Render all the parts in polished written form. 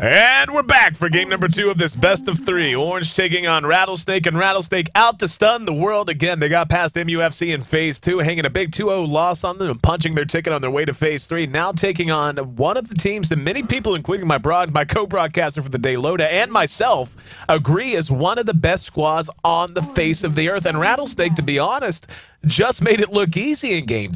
And we're back for game number 2 of this best of 3. Orange taking on Rattlesnake, and Rattlesnake out to stun the world again. They got past MUFC in Phase 2, hanging a big 2-0 loss on them and punching their ticket on their way to Phase 3. Now taking on one of the teams that many people, including my co-broadcaster for the day, Loda, and myself, agree is one of the best squads on the face of the earth. And Rattlesnake, to be honest, just made it look easy in game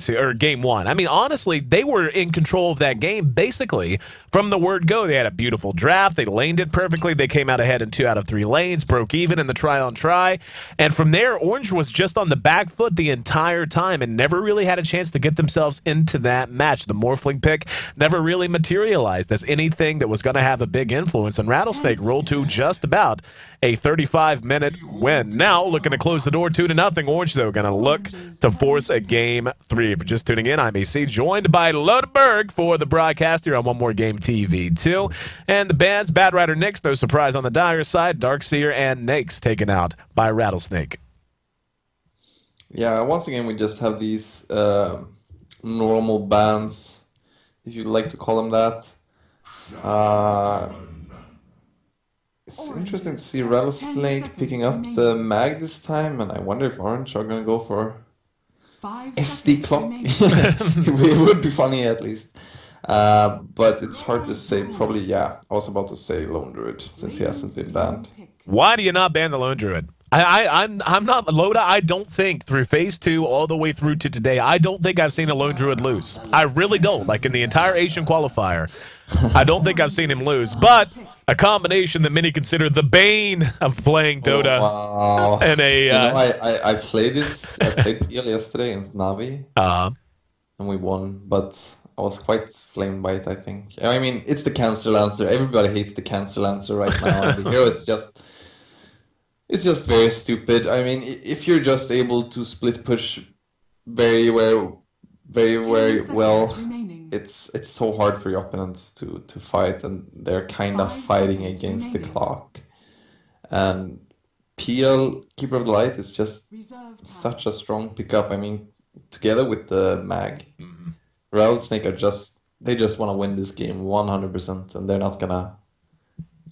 1. I mean, honestly, they were in control of that game basically from the word go. They had a beautiful draft. They laned it perfectly. They came out ahead in 2 out of 3 lanes, broke even in the try-on-try. And from there, Orange was just on the back foot the entire time and never really had a chance to get themselves into that match. The Morphling pick never really materialized as anything that was going to have a big influence. And Rattlesnake rolled to just about a 35-minute win. Now, looking to close the door 2-0. Orange, though, going to look to force a game 3. If you're just tuning in, I'm Ayesee, joined by Lodeberg for the broadcast here on One More Game TV 2. And the bands, Bad Rider Nix, no surprise on the Dire side, Darkseer and Nakes taken out by Rattlesnake. Yeah, once again, we just have these normal bands, if you'd like to call them that. It's interesting to see Rattlesnake picking up the mag this time, and I wonder if Orange are going to go for SD clock. It would be funny at least. But it's hard to say. Probably, yeah. I was about to say Lone Druid since he hasn't been banned. Why do you not ban the Lone Druid? I'm not Loda. I don't think through Phase 2 all the way through to today, I don't think I've seen a Lone Druid lose. I really don't. Like in the entire Asian qualifier, I don't think I've seen him lose. But a combination that many consider the bane of playing Dota. Oh, wow. And a I played it. I played PL yesterday in Navi, and we won. But I was quite flamed by it, I think. I mean, it's the Cancer Lancer. Everybody hates the Cancer Lancer right now. And the hero is just... It's just very stupid. I mean, if you're just able to split push very well, it's so hard for your opponents to fight, and they're kind of fighting against the clock. And PL, Keeper of the Light, is just such a strong pickup. I mean, together with the mag, Rattlesnake are they just want to win this game 100%, and they're not gonna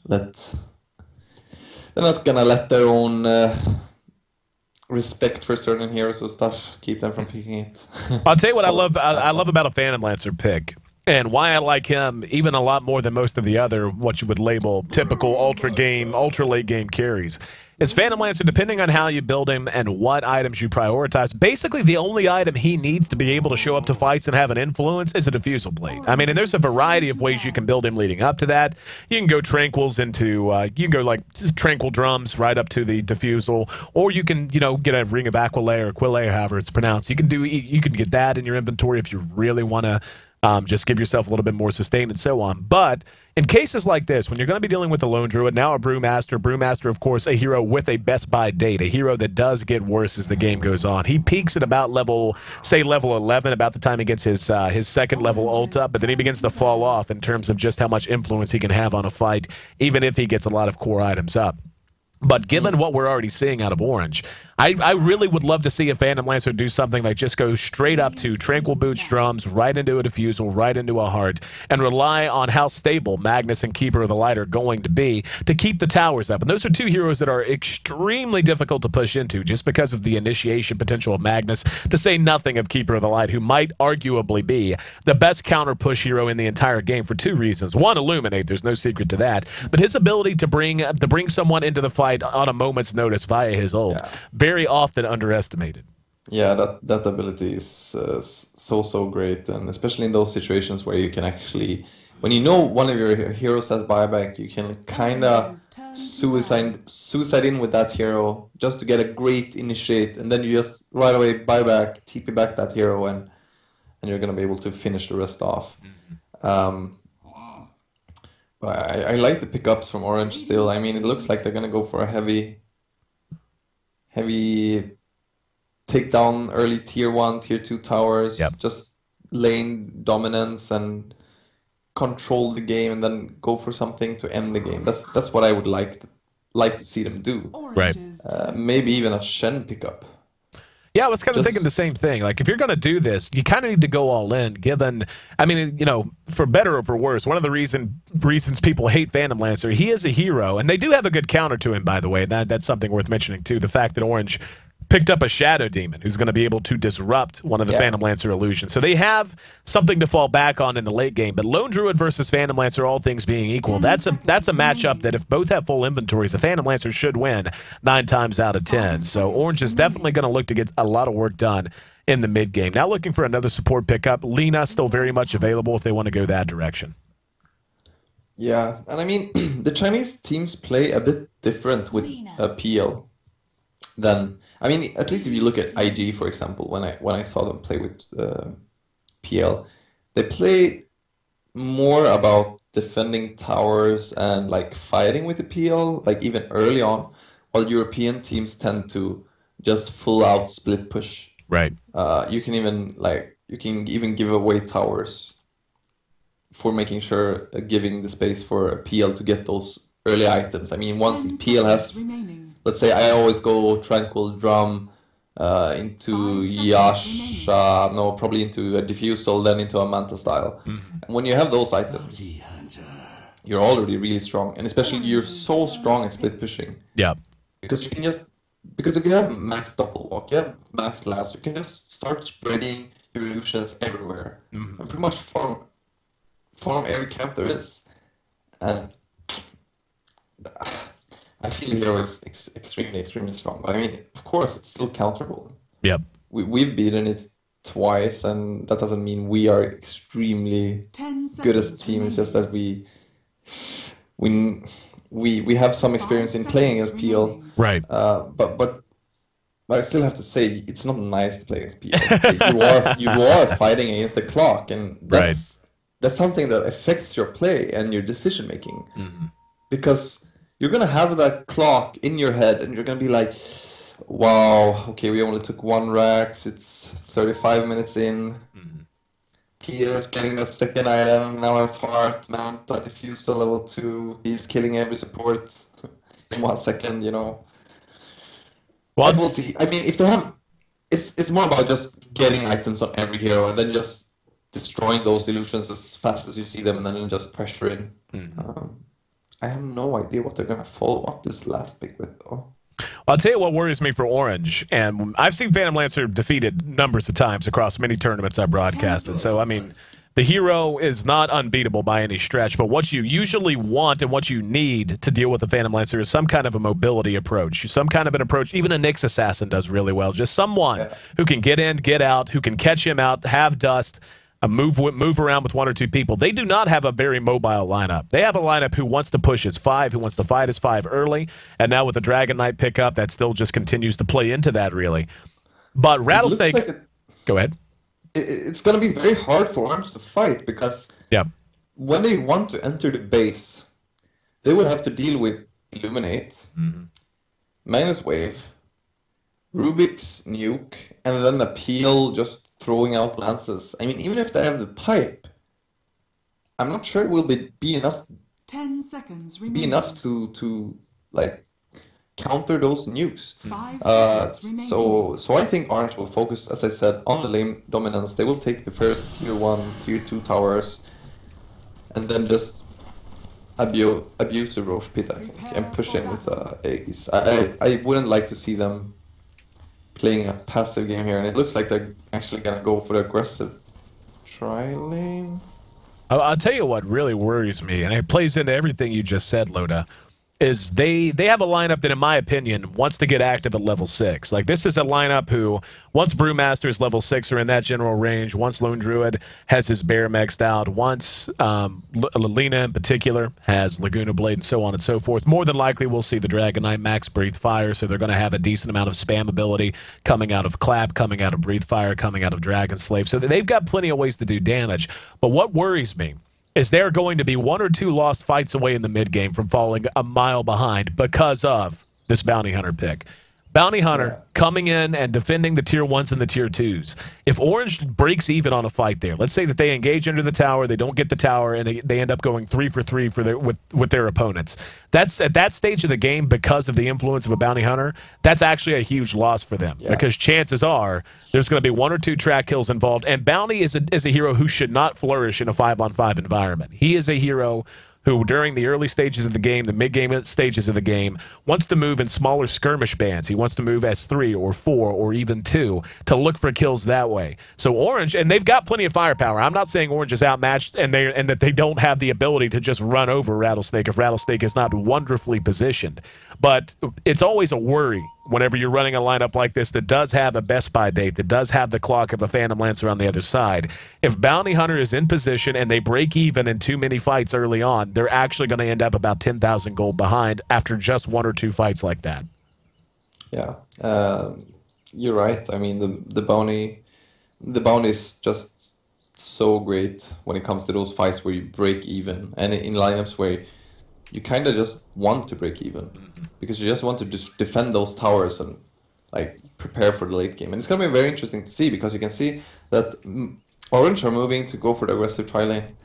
let... They're not gonna let their own respect for certain heroes or stuff keep them from picking it. I'll tell you what I love about a Phantom Lancer pick, and why I like him even a lot more than most of the other, what you would label typical ultra late game carries, is Phantom Lancer, depending on how you build him and what items you prioritize, basically the only item he needs to be able to show up to fights and have an influence is a Diffusal Blade. I mean, and there's a variety of ways you can build him leading up to that. You can go Tranquils into, you can go like Tranquil Drums right up to the Diffusal, or you can, you know, get a Ring of Aquilay or Quilay, or however it's pronounced. You can get that in your inventory if you really want to just give yourself a little bit more sustain and so on. But in cases like this, when you're going to be dealing with a Lone Druid, now a Brewmaster, of course, a hero with a best by date, a hero that does get worse as the game goes on. He peaks at about level 11, about the time he gets his second level ult up, but then he begins to fall off in terms of just how much influence he can have on a fight, even if he gets a lot of core items up. But given what we're already seeing out of Orange, I really would love to see a Phantom Lancer do something like just go straight up to Tranquil Boots Drums, right into a Diffusal, right into a Heart, and rely on how stable Magnus and Keeper of the Light are going to be to keep the towers up. And those are two heroes that are extremely difficult to push into just because of the initiation potential of Magnus, to say nothing of Keeper of the Light, who might arguably be the best counter push hero in the entire game for 2 reasons. One, Illuminate, there's no secret to that, but his ability to bring someone into the fight on a moment's notice via his ult, very often underestimated. Yeah, that ability is so great, and especially in those situations where you can actually, when you know one of your heroes has buyback, you can kind of suicide in with that hero just to get a great initiate, and then you just right away buyback, TP back that hero, and you're gonna be able to finish the rest off. But I like the pickups from Orange still. I mean, it looks like they're gonna go for a heavy take down early tier 1, tier 2 towers, just lane dominance and control the game, and then go for something to end the game. That's what I would like to see them do. Right. Maybe even a Shen pickup. Yeah, I was kind of thinking the same thing. Like, if you're going to do this, you kind of need to go all in, given, I mean, you know, for better or for worse, one of the reasons people hate Phantom Lancer, he is a hero, and they do have a good counter to him, by the way. That's something worth mentioning, too. The fact that Orange picked up a Shadow Demon who's going to be able to disrupt one of the Phantom Lancer illusions. So they have something to fall back on in the late game. But Lone Druid versus Phantom Lancer, all things being equal, that's a matchup that if both have full inventories, the Phantom Lancer should win 9 times out of 10. So Orange is definitely going to look to get a lot of work done in the mid game. Now looking for another support pickup. Lina still very much available if they want to go that direction. Yeah, and I mean, the Chinese teams play a bit different with PL than, I mean, at least if you look at IG, for example, when I saw them play with PL, they play more about defending towers and like fighting with the PL, like even early on, while European teams tend to just full out split push. Right. You can even give away towers for making sure giving the space for PL to get those early items. I mean, once PL has, let's say I always go Tranquil Drum into Yasha, no, probably into a Diffusal, then into a Manta style. And when you have those items, you're already really strong, and especially you're so strong at split pushing. Yeah. Because you can just, because if you have max double walk, you have max last, you can just start spreading your illusions everywhere and pretty much farm every camp there is. And I feel Hero is extremely strong. But I mean, of course, it's still counterable. Yep. We've beaten it twice, and that doesn't mean we are extremely good as a team. It's just that we have some experience in playing as PL. Right. But I still have to say, it's not nice to play as PL. You are fighting against the clock, and that's something that affects your play and your decision making. Because you're gonna have that clock in your head, and you're gonna be like, "Wow, okay, we only took 1 Rax. It's 35 minutes in. PL is getting that second item. Now has Heart, Manta, Diffusal level 2. He's killing every support in 1 second. You know." Well, we'll see. I mean, if they have, it's more about just getting items on every hero and then just destroying those illusions as fast as you see them, and then just pressure in. I have no idea what they're going to follow up this last pick with, though. I'll tell you what worries me for Orange, and I've seen Phantom Lancer defeated numbers of times across many tournaments I broadcasted, so, I mean, the hero is not unbeatable by any stretch, but what you usually want and what you need to deal with the Phantom Lancer is some kind of a mobility approach, some kind of an approach. Even a Nyx Assassin does really well, just someone who can get in, get out, who can catch him out, have dust, move around with 1 or 2 people. They do not have a very mobile lineup. They have a lineup who wants to push as 5, who wants to fight as 5 early, and now with the Dragon Knight pickup, that still just continues to play into that, really. But Rattlesnake... Go ahead. It's going to be very hard for Orange to fight, because when they want to enter the base, they will have to deal with Illuminate, Magnus Wave, Rubik's Nuke, and then Appeal just throwing out lances. I mean, even if they have the pipe, I'm not sure it will be enough. 10 seconds remaining. Be enough to like counter those nukes. 5 seconds remaining. So I think Orange will focus, as I said, on the lane dominance. They will take the first tier 1, tier 2 towers, and then just abuse the Roche Pit, I think, and push in with Ayesee. I wouldn't like to see them playing a passive game here, and it looks like they're actually gonna go for the aggressive tri-lane. I'll tell you what really worries me, and it plays into everything you just said, Loda, is they have a lineup that, in my opinion, wants to get active at level 6. Like, this is a lineup who, once Brewmasters level 6 are in that general range, once Lone Druid has his bear maxed out, once Lina in particular has Laguna Blade and so on and so forth, more than likely we'll see the Dragon Knight max Breathe Fire, so they're going to have a decent amount of spam ability coming out of Clap, coming out of Breathe Fire, coming out of Dragon Slave, so they've got plenty of ways to do damage. But what worries me is they're going to be 1 or 2 lost fights away in the mid game from falling a mile behind because of this Bounty Hunter pick. Bounty Hunter coming in and defending the tier 1s and the tier 2s. If Orange breaks even on a fight there, let's say that they engage under the tower, they don't get the tower, and they end up going 3 for 3 with their opponents. That's at that stage of the game, because of the influence of a Bounty Hunter, that's actually a huge loss for them, because chances are there's going to be 1 or 2 track kills involved, and Bounty is a hero who should not flourish in a 5-on-5 environment. He is a hero who, during the early stages of the game, the mid-game stages of the game, wants to move in smaller skirmish bands. He wants to move as 3 or 4 or even 2 to look for kills that way. So Orange, and they've got plenty of firepower. I'm not saying Orange is outmatched and that they don't have the ability to just run over Rattlesnake if Rattlesnake is not wonderfully positioned. But it's always a worry whenever you're running a lineup like this that does have a Best Buy date, that does have the clock of a Phantom Lancer on the other side. If Bounty Hunter is in position and they break even in too many fights early on, they're actually going to end up about 10,000 gold behind after just 1 or 2 fights like that. Yeah, you're right. I mean, the bounty is just so great when it comes to those fights where you break even, and in lineups where you kind of just want to break even, because you just want to just defend those towers and like prepare for the late game. And it's gonna be very interesting to see, because you can see that Orange are moving to go for the aggressive tri lane,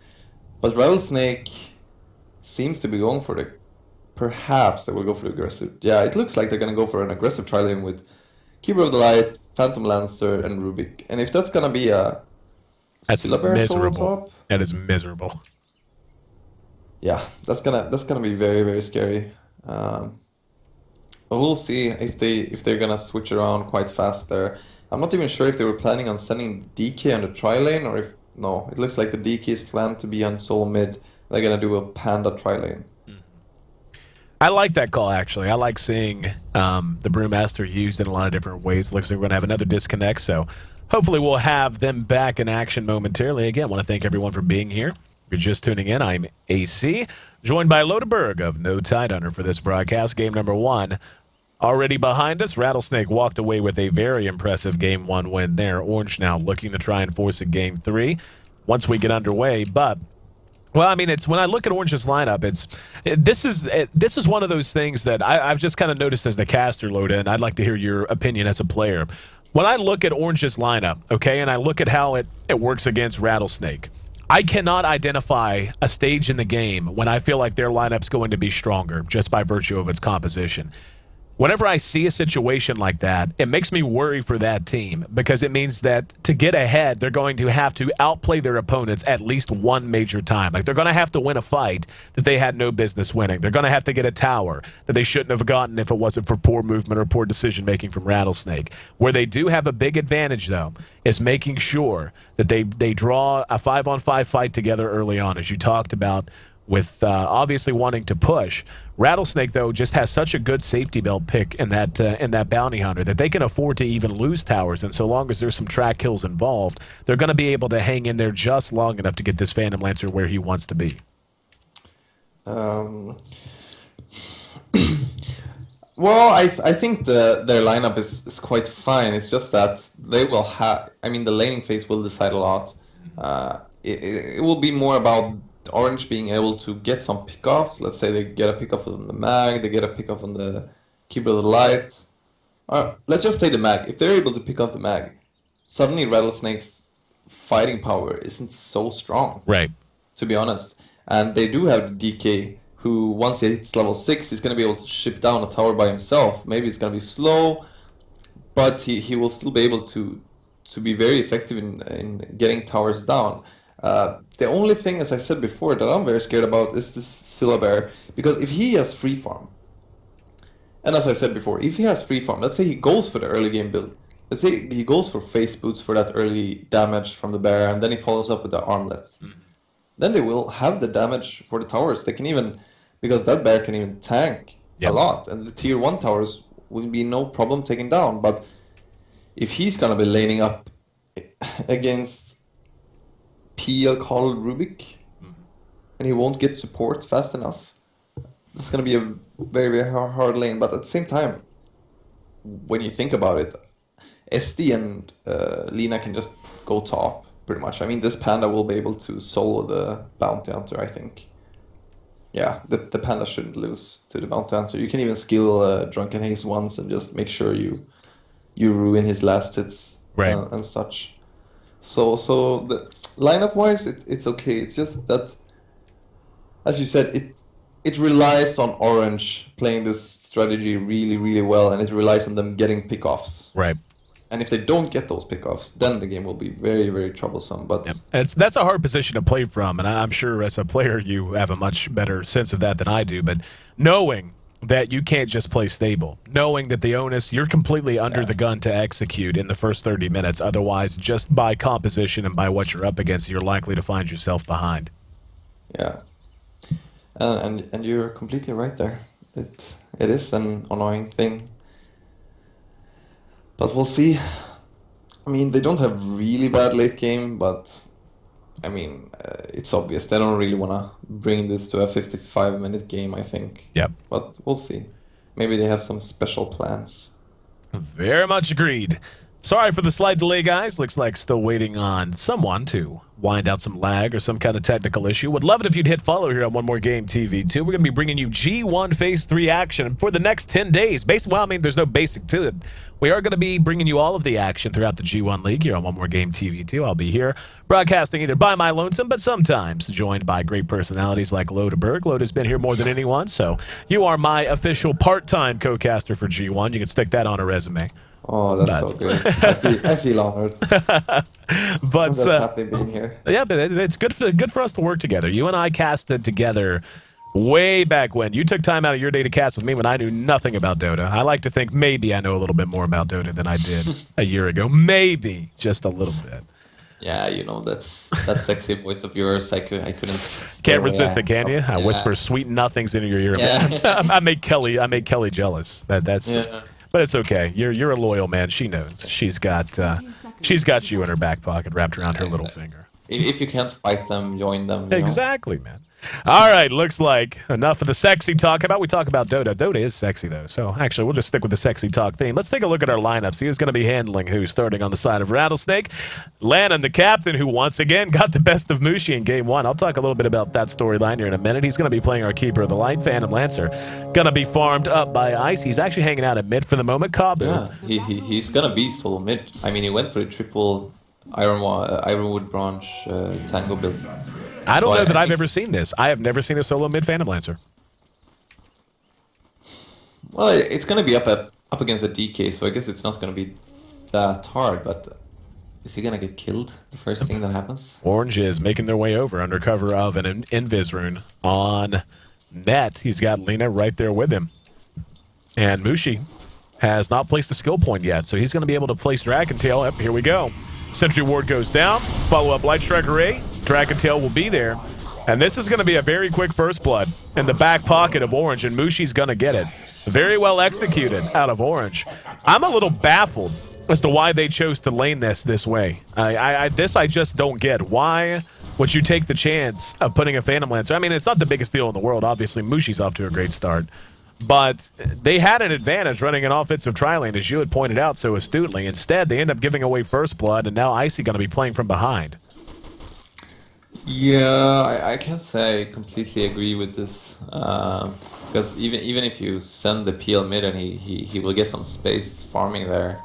but Rattlesnake seems to be going for the. Perhaps they will go for the aggressive. Yeah, it looks like they're gonna go for an aggressive tri lane with Keeper of the Light, Phantom Lancer, and Rubik. And if that's gonna be a miserable. That is miserable. Yeah, that's gonna be very, very scary. But we'll see if they're gonna switch around quite fast there. I'm not even sure if they were planning on sending DK on the tri lane, or if no. It looks like the DK is planned to be on solo mid. They're gonna do a Panda tri lane. I like that call, actually. I like seeing the Brewmaster used in a lot of different ways. Looks like we're going to have another disconnect, so hopefully we'll have them back in action momentarily. Again, I want to thank everyone for being here. If you're just tuning in, I'm Ayesee, joined by Lodeberg of No Tidehunter for this broadcast. Game number 1 already behind us. Rattlesnake walked away with a very impressive Game 1 win there. Orange now looking to try and force a Game 3 once we get underway, but well, I mean, it's when I look at Orange's lineup, this is one of those things that I've just kind of noticed as the caster, Loda, and I'd like to hear your opinion as a player. When I look at Orange's lineup, okay, and I look at how it works against Rattlesnake, I cannot identify a stage in the game when I feel like their lineup's going to be stronger just by virtue of its composition. Whenever I see a situation like that, it makes me worry for that team, because it means that to get ahead, they're going to have to outplay their opponents at least one major time. Like, they're going to have to win a fight that they had no business winning. They're going to have to get a tower that they shouldn't have gotten if it wasn't for poor movement or poor decision-making from Rattlesnake. Where they do have a big advantage, though, is making sure that they draw a 5-on-5 fight together early on, as you talked about, with obviously wanting to push. Rattlesnake, though, just has such a good safety belt pick in that Bounty Hunter that they can afford to even lose towers, and so long as there's some track kills involved, they're going to be able to hang in there just long enough to get this Phantom Lancer where he wants to be. Well, I think their lineup is quite fine. It's just that they will have. I mean, the laning phase will decide a lot. It will be more about Orange being able to get some pickoffs. Let's say they get a pickoff on the mag, they get a pickoff on the Keeper of the Light. Let's just say the mag. If they're able to pick off the mag, suddenly Rattlesnake's fighting power isn't so strong. Right. To be honest. And they do have DK, who once he hits level 6, he's going to be able to ship down a tower by himself. Maybe it's going to be slow, but he will still be able to be very effective in getting towers down. The only thing, as I said before, that I'm very scared about is this Syllabear, because if he has free farm, and as I said before, if he has free farm, let's say he goes for the early game build, let's say he goes for face boots for that early damage from the bear, and then he follows up with the armlet, then they will have the damage for the towers. They can even, because that bear can even tank a lot, and the tier 1 towers will be no problem taken down. But if he's gonna be laning up against PL called Rubik, and he won't get support fast enough, it's going to be a very, very hard lane. But at the same time, when you think about it, SD and Lina can just go top, pretty much. I mean, this Panda will be able to solo the Bounty Hunter, I think. yeah, the Panda shouldn't lose to the Bounty Hunter. You can even skill Drunken Haze once and just make sure you ruin his last hits Right. and such. So the lineup wise, it's okay. It's just that, as you said, it relies on Orange playing this strategy really, really well, and it relies on them getting pickoffs. Right. And if they don't get those pickoffs, then the game will be very, very troublesome. But Yep. That's a hard position to play from, and I'm sure as a player you have a much better sense of that than I do. But knowing that you can't just play stable, knowing that the onus, you're completely under the gun to execute in the first 30 minutes. Otherwise, just by composition and by what you're up against, you're likely to find yourself behind. yeah, and you're completely right there. It is an annoying thing. But we'll see. I mean, they don't have really bad late game, but I mean, it's obvious. They don't really want to bring this to a 55-minute game, I think. Yep. But we'll see. Maybe they have some special plans. Very much agreed. Sorry for the slight delay, guys. Looks like still waiting on someone to wind out some lag or some kind of technical issue. Would love it if you'd hit follow here on One More Game TV, too. We're going to be bringing you G1 Phase 3 action for the next 10 days. Well, I mean, there's no basic to it. We are going to be bringing you all of the action throughout the G1 League here on One More Game TV, too. I'll be here broadcasting either by my lonesome, but sometimes joined by great personalities like Lodeberg. Lode has been here more than anyone, so you are my official part-time co-caster for G1. You can stick that on a resume. Oh, that's so good. I feel honored. But I'm just happy being here. yeah, but it's good for us to work together. You and I casted together way back when. You took time out of your day to cast with me when I knew nothing about Dota. I like to think maybe I know a little bit more about Dota than I did a year ago. Maybe just a little bit. Yeah, you know, that sexy voice of yours, I couldn't. Can't resist it, can you? I whisper sweet nothings into your ear. Yeah. I make Kelly jealous. That's. Yeah. But it's okay. You're a loyal man. She knows. She's got you in her back pocket, wrapped around her little finger. If you can't fight them, join them. You know? Exactly, man. All right, looks like enough of the sexy talk. How about we talk about Dota? Dota is sexy, though. So, actually, we'll just stick with the sexy talk theme. Let's take a look at our lineup. See who's going to be handling who, starting on the side of Rattlesnake. Lannon, the captain, who once again got the best of Mushi in Game 1. I'll talk a little bit about that storyline here in a minute. He's going to be playing our Keeper of the Light, Phantom Lancer. Going to be farmed up by Ayesee. He's actually hanging out at mid for the moment. Kabu. Yeah, he's going to be solo mid. I mean, he went for a triple Ironwood Branch Tango build. I don't know that I've ever seen this. I have never seen a solo mid Phantom Lancer. Well, it's going to be up against a DK, so I guess it's not going to be that hard, but is he going to get killed the first thing that happens? Orange is making their way over under cover of an Invis rune on net. He's got Lina right there with him. And Mushi has not placed a skill point yet, so he's going to be able to place Dragon Tail. Yep, here we go. Sentry Ward goes down. Follow-up Light Strike Array. Dragon Tail will be there. And this is going to be a very quick first blood in the back pocket of Orange, and Mushi's going to get it. Very well executed out of Orange. I'm a little baffled as to why they chose to lane this way. This I just don't get. Why would you take the chance of putting a Phantom Lancer? I mean, it's not the biggest deal in the world. Obviously, Mushi's off to a great start. But they had an advantage running an offensive tri-lane, as you had pointed out so astutely. Instead, they end up giving away first blood, and now Ayesee going to be playing from behind. Yeah, I can't say I completely agree with this. Because even if you send the PL mid and he will get some space farming there,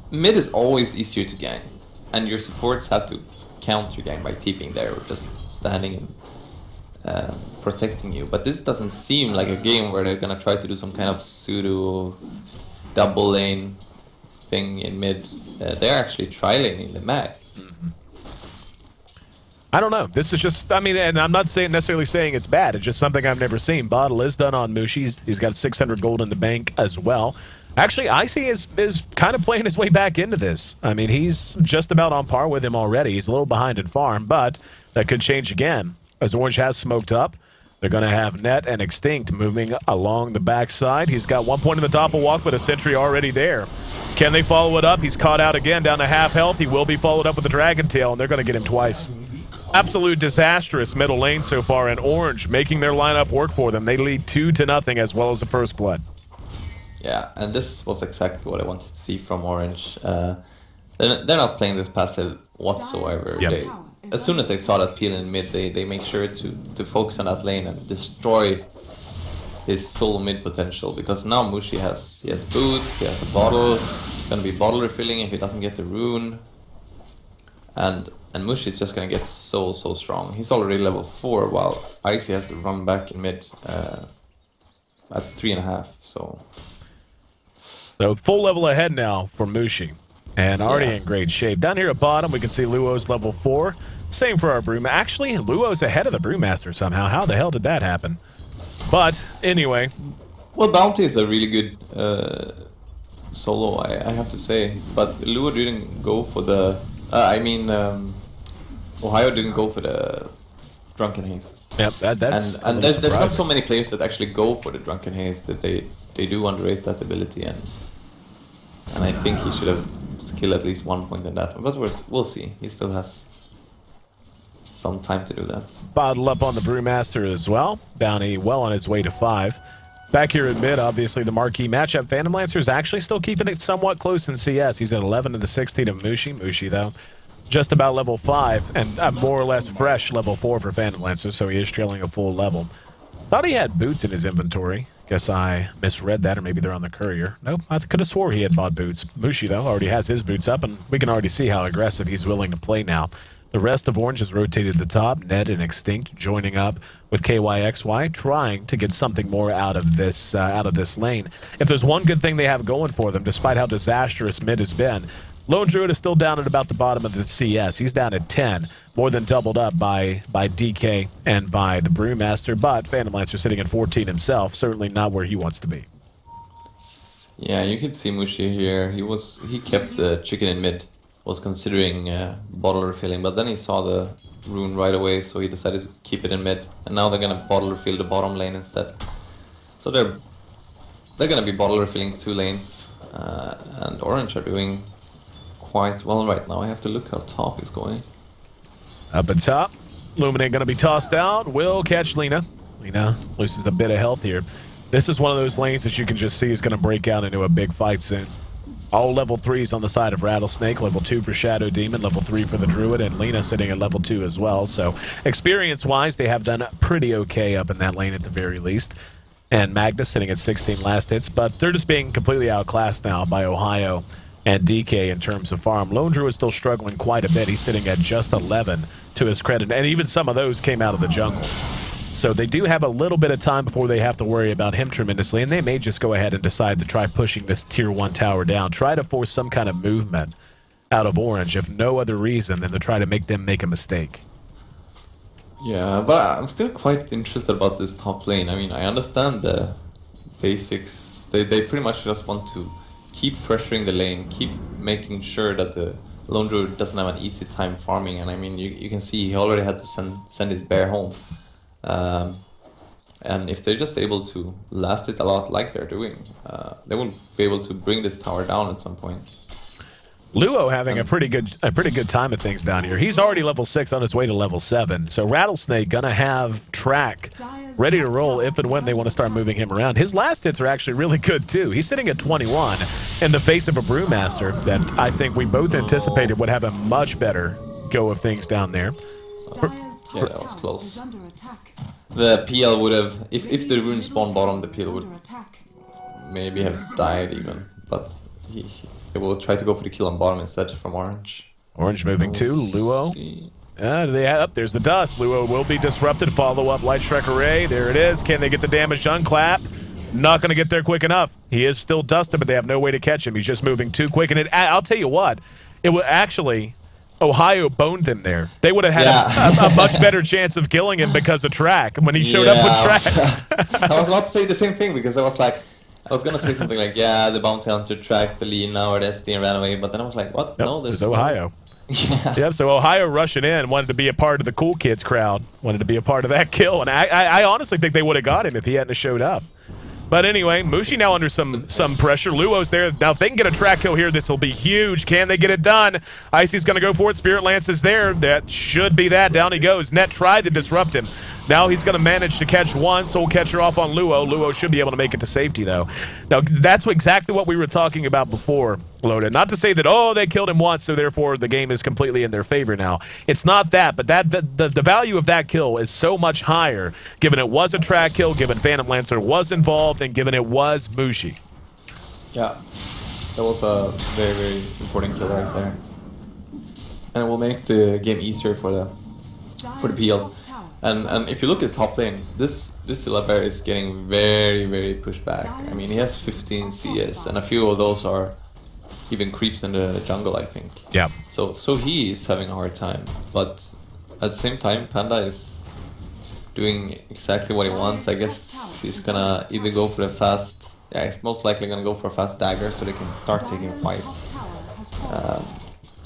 mid is always easier to gank. And your supports have to counter your gank by TPing there or just standing and protecting you, but this doesn't seem like a game where they're gonna try to do some kind of pseudo double lane thing in mid. They're actually tri-laning the mag. I don't know. This is just, I mean, and I'm not necessarily saying it's bad. It's just something I've never seen. Bottle is done on Mushi. He's got 600 gold in the bank as well. Actually, Ayesee is kind of playing his way back into this. I mean, he's just about on par with him already. He's a little behind in farm, but that could change again. As Orange has smoked up, they're going to have Net and Extinct moving along the backside. He's got 1 point in the doppel walk, but a sentry already there. Can they follow it up? He's caught out again, down to half health. He will be followed up with the Dragon Tail, and they're going to get him twice. Absolute disastrous middle lane so far, and Orange making their lineup work for them. They lead 2-0 as well as the first blood. Yeah, and this was exactly what I wanted to see from Orange. They're not playing this passive whatsoever. Yep. as soon as they saw that peel in mid, they make sure to focus on that lane and destroy his solo mid potential, because now Mushi has boots, he has a bottle, it's gonna be bottle refilling if he doesn't get the rune, and Mushi is just gonna get so strong. He's already level 4, while Ayesee has to run back in mid at 3.5. So full level ahead now for Mushi, and already in great shape. Down here at bottom, we can see Luo's level 4. Same for our Broom. Actually, Luo's ahead of the Brewmaster somehow. How the hell did that happen? But anyway, well, Bounty is a really good solo, I have to say. But Luo didn't go for the. Ohio didn't go for the Drunken Haze. Yep, that's and there's not so many players that actually go for the Drunken Haze, that they do underrate that ability, and I think he should have skilled at least 1 point in that one. But we'll see. He still has some time to do that. Bottle up on the Brewmaster as well. Bounty well on his way to 5. Back here in mid, obviously the marquee matchup. Phantom Lancer is actually still keeping it somewhat close in CS. He's at 11 to the 16 of Mushi. Mushi, though, just about level 5 and more or less fresh level 4 for Phantom Lancer, so he is trailing a full level. Thought he had boots in his inventory. Guess I misread that, or maybe they're on the courier. Nope, I could have swore he had bought boots. Mushi, though, already has his boots up, and we can already see how aggressive he's willing to play now. The rest of Orange has rotated to the top. Ned and Extinct joining up with KYXY, trying to get something more out of this lane. If there's one good thing they have going for them, despite how disastrous mid has been, Lone Druid is still down at about the bottom of the CS. He's down at 10, more than doubled up by DK and by the Brewmaster, but Phantom Lancer sitting at 14 himself, certainly not where he wants to be. Yeah, you can see Mushi here. He kept the chicken in mid. Was considering bottle refilling, but then he saw the rune right away, so he decided to keep it in mid. And now they're gonna bottle refill the bottom lane instead. So they're gonna be bottle refilling 2 lanes, and Orange are doing quite well right now. I have to look how top is going. Up at top, Luminate gonna be tossed out. Will catch Lina. Lina loses a bit of health here. This is one of those lanes that you can just see is gonna break out into a big fight soon. All level 3s on the side of Rattlesnake, level 2 for Shadow Demon, level 3 for the Druid, and Lina sitting at level 2 as well. So experience-wise, they have done pretty okay up in that lane at the very least. And Magnus sitting at 16 last hits, but they're just being completely outclassed now by Ohio and DK in terms of farm. Lone Druid is still struggling quite a bit. He's sitting at just 11 to his credit, and even some of those came out of the jungle. So they do have a little bit of time before they have to worry about him tremendously, and they may just go ahead and decide to try pushing this tier 1 tower down, try to force some kind of movement out of Orange, if no other reason than to try to make them make a mistake. Yeah, but I'm still quite interested about this top lane. I mean, I understand the basics. They pretty much just want to keep pressuring the lane, keep making sure that the Lone Druid doesn't have an easy time farming, and I mean, you can see he already had to send his bear home. And if they're just able to last it a lot like they're doing, they will be able to bring this tower down at some point. Luo having a pretty good time of things down here. He's already level 6 on his way to level 7. So Rattlesnake gonna have track ready to roll if and when they want to start moving him around. His last hits are actually really good too. He's sitting at 21 in the face of a Brewmaster that I think we both anticipated would have a much better go of things down there. Yeah, that was close. The PL would have, if the rune spawned bottom, the PL would maybe have died even, but he will try to go for the kill on bottom instead from Orange. Orange moving to Luo. There's the dust. Luo will be disrupted. Follow up Light Strike Array. There it is. Can they get the damage done? Clap. Not going to get there quick enough. He is still dusted, but they have no way to catch him. He's just moving too quick. And I'll tell you what, it would actually... Ohio boned him there. They would have had a much better chance of killing him because of track when he showed up with track. I was about to say the same thing because I was going to say something like, yeah, the bounty hunter tracked the Lina or the SD and ran away, but then I was like, what? Yep, no, there's Ohio. Yeah. Yep, so Ohio rushing in, wanted to be a part of the cool kids crowd, wanted to be a part of that kill, and I honestly think they would have got him if he hadn't showed up. But anyway, Mushi now under some pressure. Luo's there. Now, if they can get a track kill here, this will be huge. Can they get it done? Ayesee's going to go for it. Spirit Lance is there. That should be that. Down he goes. Net tried to disrupt him. Now he's going to manage to catch one, so we'll catch her off on Luo. Luo should be able to make it to safety, though. Now, that's exactly what we were talking about before, Loda. Not to say that, oh, they killed him once, so therefore the game is completely in their favor now. It's not that, but the value of that kill is so much higher, given it was a track kill, given Phantom Lancer was involved, and given it was Mushi. Yeah, that was a very, very important kill right there. And it will make the game easier for the PL. And if you look at top lane, this Syllaber is getting very, very pushed back. I mean, he has 15 CS, and a few of those are even creeps in the jungle, I think. Yeah. So he is having a hard time, but at the same time, Panda is doing exactly what he wants. I guess he's gonna either go for a fast, yeah, he's most likely gonna go for a fast dagger so they can start taking fights.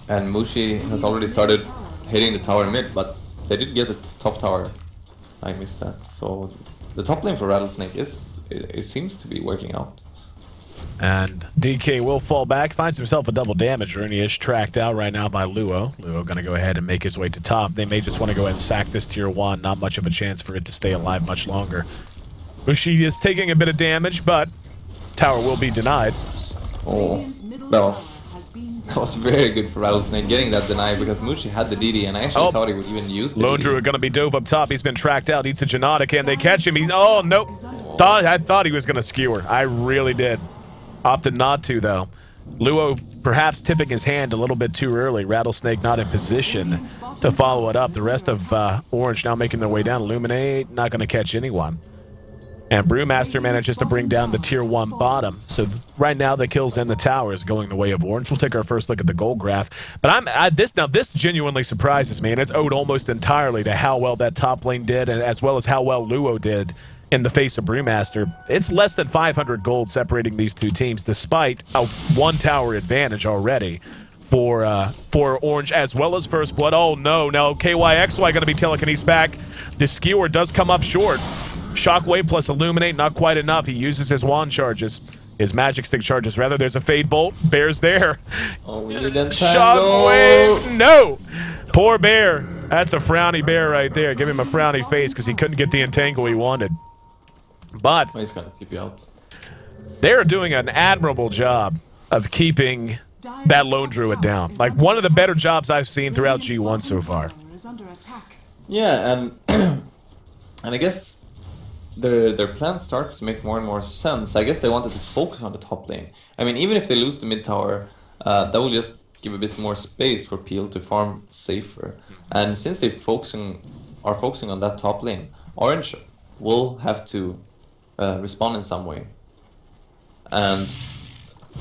And Mushi has already started hitting the tower mid, but they did get the top tower. I missed that. So the top lane for Rattlesnake it seems to be working out. And DK will fall back, finds himself a double damage rune. He is tracked out right now by Luo. Luo going to go ahead and make his way to top. They may just want to go ahead and sack this tier 1. Not much of a chance for it to stay alive much longer. Mushi is taking a bit of damage, but tower will be denied. Oh, that was very good for Rattlesnake getting that deny, because Mushi had the DD and I actually thought he would even use the Lone Druid going to be dove up top. He's been tracked out. Needs a Janata. Can they catch him? He's, oh, nope. I thought he was going to skewer. I really did. Opted not to, though. Luo perhaps tipping his hand a little bit too early. Rattlesnake not in position to follow it up. The rest of Orange now making their way down. Illuminate, not going to catch anyone. And Brewmaster manages to bring down the tier 1 bottom. So right now the kills in the tower is going the way of Orange. We'll take our first look at the gold graph. But this genuinely surprises me, and it's owed almost entirely to how well that top lane did, and as well as how well Luo did in the face of Brewmaster. It's less than 500 gold separating these two teams, despite a 1 tower advantage already for Orange, as well as First Blood. Oh no, now KYXY going to be telekinesis back. The skewer does come up short. Shockwave plus Illuminate, not quite enough. He uses his wand charges. His magic stick charges, rather. There's a Fade Bolt. Bear's there. Oh, we need that Shockwave! No! Poor Bear. That's a frowny Bear right there. Give him a frowny face because he couldn't get the entangle he wanted. But he's gonna TP out. They're doing an admirable job of keeping that Lone Druid down. Like, one of the better jobs I've seen throughout G1 so far. Yeah, and I guess their plan starts to make more and more sense. I guess they wanted to focus on the top lane. I mean, even if they lose the mid tower, that will just give a bit more space for Peel to farm safer. And since are focusing on that top lane, Orange will have to respond in some way. And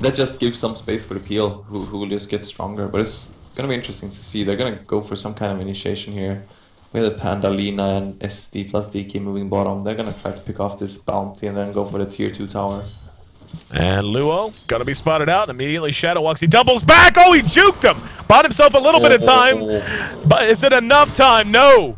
that just gives some space for the Peel, who will just get stronger. But it's going to be interesting to see. They're going to go for some kind of initiation here. We have the Panda, Lina, and SD plus DK moving bottom. They're going to try to pick off this bounty and then go for the tier 2 tower. And Luo, going to be spotted out. Immediately Shadow walks. He doubles back. Oh, he juked him. Bought himself a little bit of time. But is it enough time? No.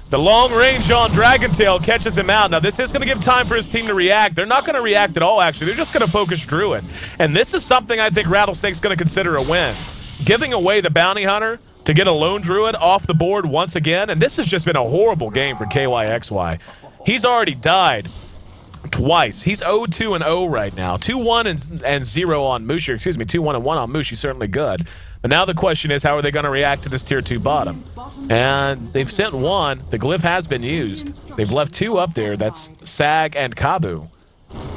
The long range on Dragon Tail catches him out. Now, this is going to give time for his team to react. They're not going to react at all, actually. They're just going to focus Druid. And this is something I think Rattlesnake's going to consider a win. Giving away the Bounty Hunter to get a Lone Druid off the board once again. And this has just been a horrible game for KYXY. He's already died twice. He's 0-2-0 right now. 2-1 and 0 on Mushi. Excuse me, 2-1 and 1 on Mushi. Certainly good. But now the question is, how are they going to react to this tier 2 bottom? And they've sent 1. The glyph has been used. They've left 2 up there. That's Sag and Kabu.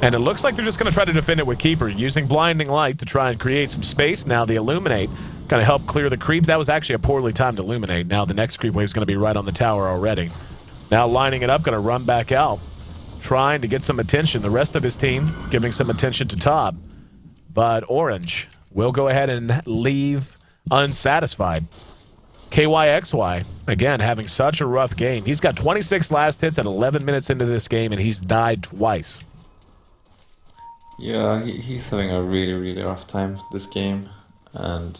And it looks like they're just going to try to defend it with Keeper, using Blinding Light to try and create some space. Now the Illuminate going to help clear the creeps. That was actually a poorly timed Illuminate. Now the next creep wave is going to be right on the tower already. Now lining it up, going to run back out, trying to get some attention. The rest of his team giving some attention to top. But Orange will go ahead and leave unsatisfied. KYXY, again, having such a rough game. He's got 26 last hits at 11 minutes into this game, and he's died twice. Yeah, he's having a really, really rough time this game. And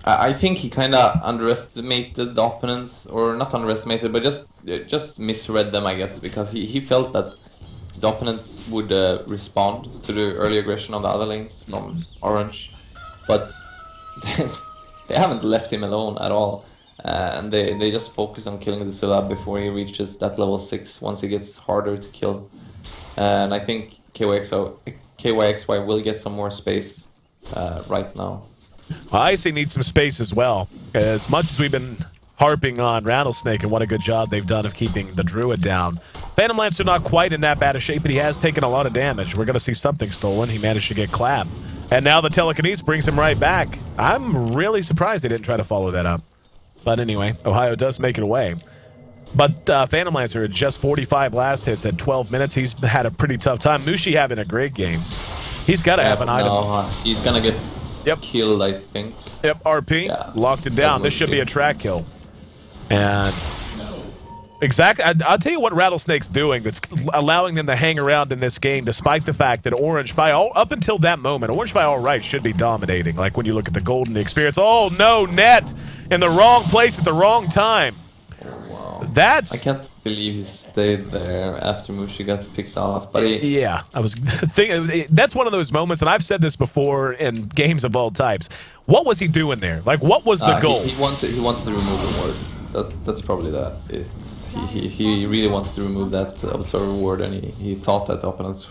I think he kind of underestimated the opponents, or not underestimated, but just misread them, I guess, because he felt that the opponents would respond to the early aggression on the other lanes from Orange, but they haven't left him alone at all. and they just focus on killing the Zilla before he reaches that level 6, once he gets harder to kill. And I think KYXY will get some more space right now. Well, Ayesee needs some space as well. As much as we've been harping on Rattlesnake and what a good job they've done of keeping the Druid down, Phantom Lancer not quite in that bad a shape, but he has taken a lot of damage. We're going to see something stolen. He managed to get clapped. And now the telekinesis brings him right back. I'm really surprised they didn't try to follow that up. But anyway, Ohio does make it away. But Phantom Lancer at just 45 last hits at 12 minutes. He's had a pretty tough time. Mushi having a great game. He's got to have an item. No, he's going to get killed, I think. Yep, RP. Yeah, locked it down. This should be a track kill. And exactly, I'll tell you what Rattlesnake's doing that's allowing them to hang around in this game, despite the fact that Orange, up until that moment, Orange by all rights should be dominating. Like when you look at the gold and the experience. Oh no, net in the wrong place at the wrong time. That's... I can't believe he stayed there after Mushi got picked off. But yeah, I was thinking that's one of those moments, and I've said this before in games of all types. What was he doing there? Like, what was the goal? He wanted to remove the ward. That's probably that. He really wanted to remove that observer ward, and he thought that the opponents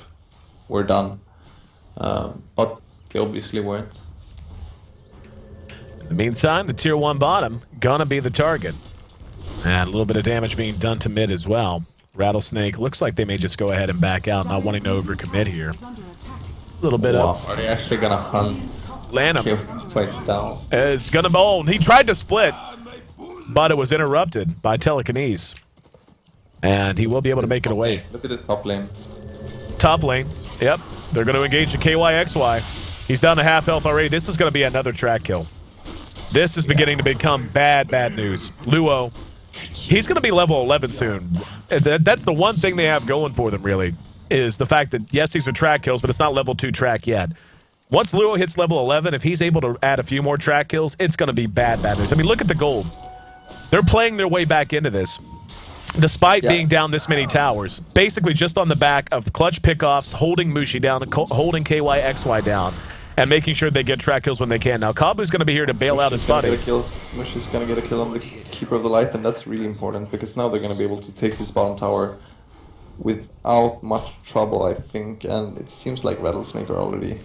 were done, but they obviously weren't. In the meantime, the tier 1 bottom gonna be the target. And a little bit of damage being done to mid as well. Rattlesnake looks like they may just go ahead and back out, not wanting to overcommit here. A little bit of... Are they actually gonna hunt? Land him. Right down. It's gonna bowl. He tried to split, but it was interrupted by telekinesis. And he will be able to make it away. Look at this top lane. Top lane. Yep. They're going to engage the KYXY. He's down to half health already. This is going to be another track kill. This is beginning to become bad news. Luo, he's going to be level 11 soon. That's the one thing they have going for them, really, is the fact that, yes, these are track kills, but it's not level 2 track yet. Once Luo hits level 11, if he's able to add a few more track kills, it's going to be bad news. I mean, look at the gold. They're playing their way back into this, despite being down this many towers. Basically just on the back of clutch pickoffs, holding Mushi down, and holding KYXY down, and making sure they get track kills when they can. Now, Kabu's going to be here to bail out his buddy. Mushi's going to get a kill on the Keeper of the Light, and that's really important, because now they're going to be able to take this bottom tower without much trouble, I think. And it seems like Rattlesnake are already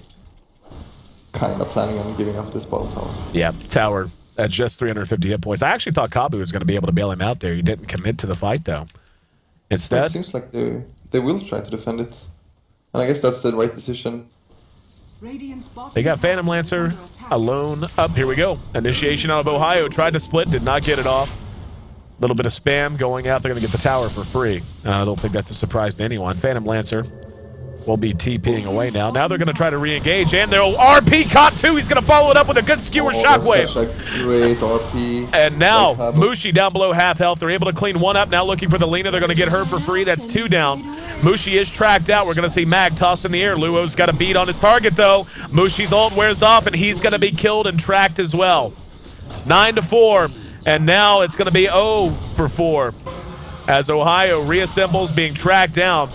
kind of planning on giving up this bottom tower. Yeah, tower at just 350 hit points. I actually thought Kabu was going to be able to bail him out there. He didn't commit to the fight, though. Instead... It seems like they will try to defend it. And I guess that's the right decision. They got Phantom Lancer alone up. Here we go. Initiation out of Ohio. Tried to split, did not get it off. A little bit of spam going out. They're going to get the tower for free. I don't think that's a surprise to anyone. Phantom Lancer will be TPing away now. Now they're going to try to re-engage, and their RP caught too. He's going to follow it up with a good skewer shockwave. Such a great RP. And now Mushi down below half health. They're able to clean one up. Now looking for the Lena. They're going to get her for free. That's 2 down. Mushi is tracked out. We're going to see Mag tossed in the air. Luo's got a beat on his target, though. Mushi's ult wears off, and he's going to be killed and tracked as well. 9-4, and now it's going to be 0-4 as Ohio reassembles, being tracked down.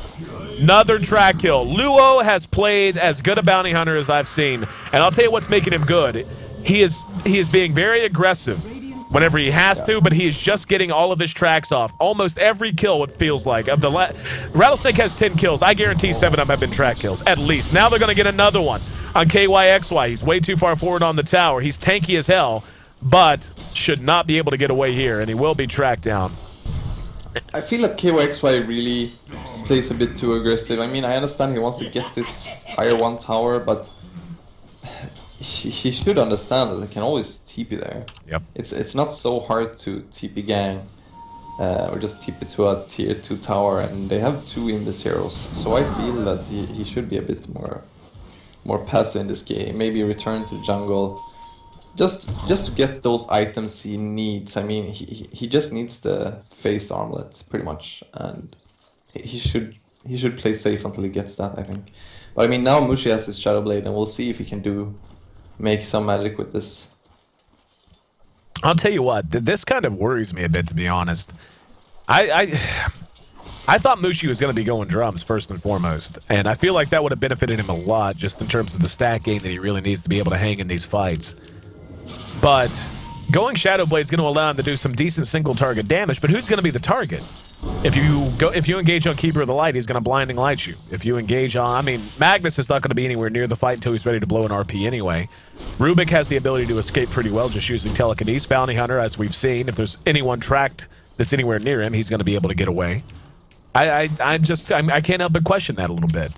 Another track kill. Luo has played as good a bounty hunter as I've seen, and I'll tell you what's making him good. He is being very aggressive whenever he has to, but he is just getting all of his tracks off. Almost every kill, it feels like. Of the Rattlesnake has 10 kills. I guarantee 7 of them have been track kills, at least. Now they're going to get another one on KYXY. He's way too far forward on the tower. He's tanky as hell, but should not be able to get away here, and he will be tracked down. I feel that KYXY really plays a bit too aggressive. I mean, I understand he wants to get this tier 1 tower, but he should understand that they can always TP there. Yep. It's not so hard to TP gang, or just TP to a tier 2 tower, and they have 2 Invis heroes. So I feel that he should be a bit more passive in this game. Maybe return to jungle. Just to get those items he needs. I mean, he just needs the face armlet pretty much, and he should play safe until he gets that, I think. But I mean, now Mushi has his Shadow Blade, and we'll see if he can make some magic with this. I'll tell you what, this kind of worries me a bit, to be honest. I thought Mushi was going to be going drums first and foremost, and I feel like that would have benefited him a lot just in terms of the stat gain that he really needs to be able to hang in these fights. But going Shadow Blade is going to allow him to do some decent single target damage, but who's going to be the target? If you engage on Keeper of the Light, he's going to blinding light you. If you engage on, I mean, Magnus is not going to be anywhere near the fight until he's ready to blow an RP anyway. Rubik has the ability to escape pretty well just using Telekinesis. Bounty Hunter, as we've seen, if there's anyone tracked that's anywhere near him, he's going to be able to get away. I can't help but question that a little bit.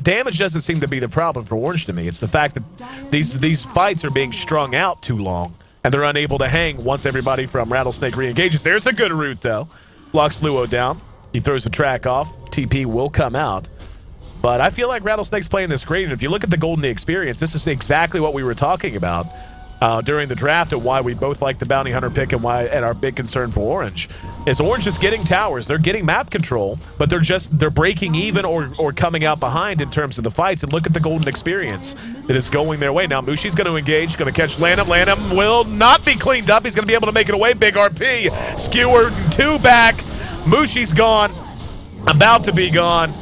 Damage doesn't seem to be the problem for Orange to me. It's the fact that these fights are being strung out too long, and they're unable to hang once everybody from Rattlesnake re-engages. There's a good route, though. Locks Luo down. He throws the track off. TP will come out. But I feel like Rattlesnake's playing this great, and if you look at the Golden experience, this is exactly what we were talking about during the draft and why we both like the Bounty Hunter pick and our big concern for Orange. Is Orange is getting towers. They're getting map control, but they're breaking even or coming out behind in terms of the fights. And look at the Golden experience that is going their way. Now Mushi's going to engage, going to catch Lanham. Lanham will not be cleaned up. He's going to be able to make it away. Big RP. Skewered 2 back. Mushi's gone. About to be gone.